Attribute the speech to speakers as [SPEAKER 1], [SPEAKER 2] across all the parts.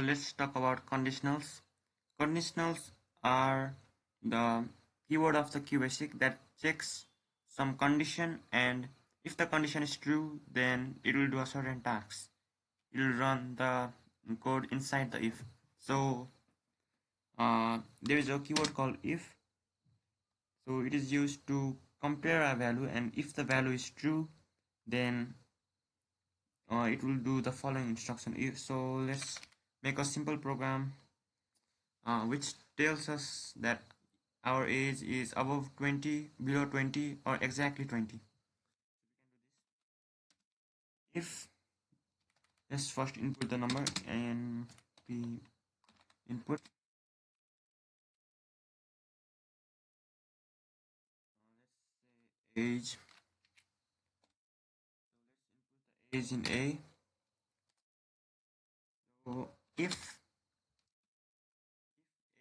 [SPEAKER 1] let's talk about conditionals. Conditionals are the keyword of the QBASIC that checks some condition, and if the condition is true, then it will do a certain task. It will run the code inside the if. So there is a keyword called if. So it is used to compare a value, and if the value is true, then it will do the following instruction. So let's make a simple program which tells us that our age is above 20, below 20, or exactly 20. If let's first input the number and we input age. So let's input the age in A. So if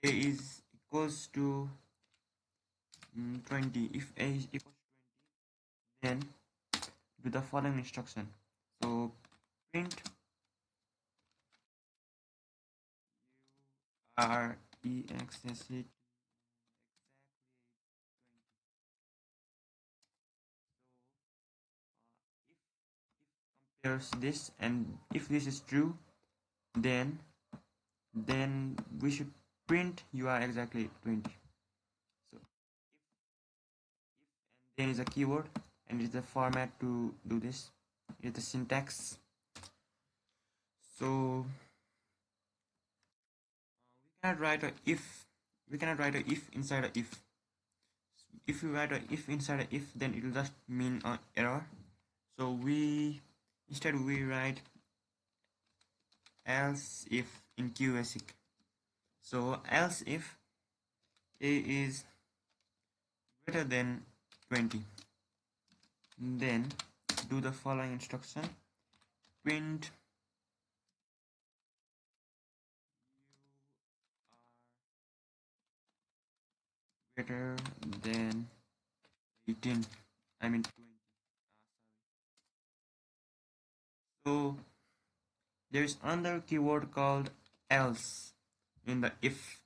[SPEAKER 1] A is equals to 20, if A is equal to 20, then do the following instruction. So print UREXSC compares this, and if this is true, then we should print you are exactly 20. So if and then is a keyword, and it's the format to do this. It's the syntax. So we cannot write a if inside a if. If you write a if inside a if, then it will just mean an error. So instead we write else if in QBASIC. So else if A is greater than 20, then do the following instruction. Print greater than 18, I mean 20. So there is another keyword called else in the if,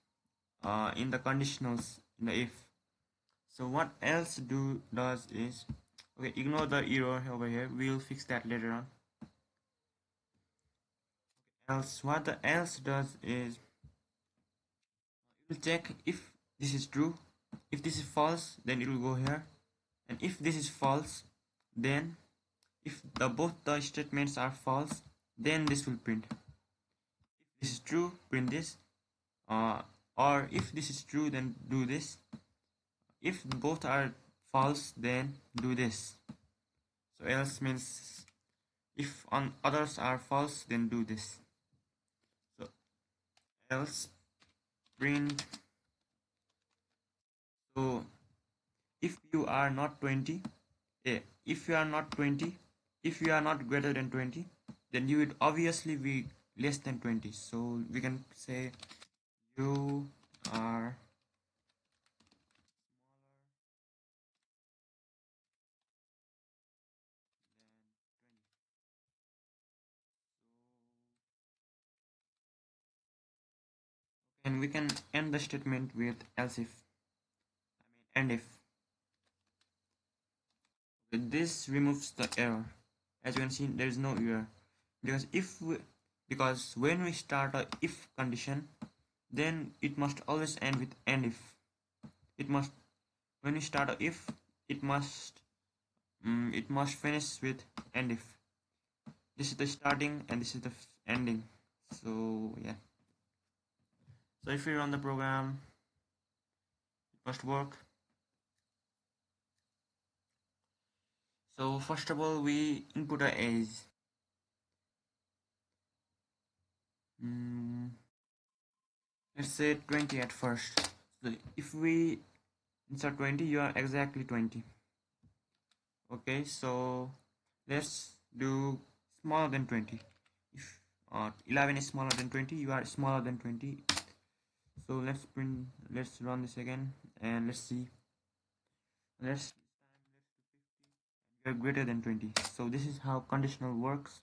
[SPEAKER 1] in the conditionals in the if. So what else does is, okay, ignore the error over here, we'll fix that later on. Else, what the else does is it will check if this is true. If this is false, then it will go here, and if this is false, then if both the statements are false, then this will print. If this is true, print this, or if this is true, then do this. If both are false, then do this. So else means if on others are false, then do this. So else print. So if you are not 20, if you are not 20, if you are not greater than 20, then you would obviously be less than 20. So we can say you are and we can end the statement with else if, and if. This removes the error. As you can see, there is no error because when we start a if condition, then it must always end with end if. It must, when we start a if, it must finish with end if. This is the starting and this is the ending. So yeah. So if we run the program, it must work. So first of all, we input a age. Let's say 20 at first. So if we insert 20, you are exactly 20. Okay, so let's do smaller than 20. If 11 is smaller than 20, you are smaller than 20. So let's run this again and let's see. You are greater than 20. So this is how conditional works.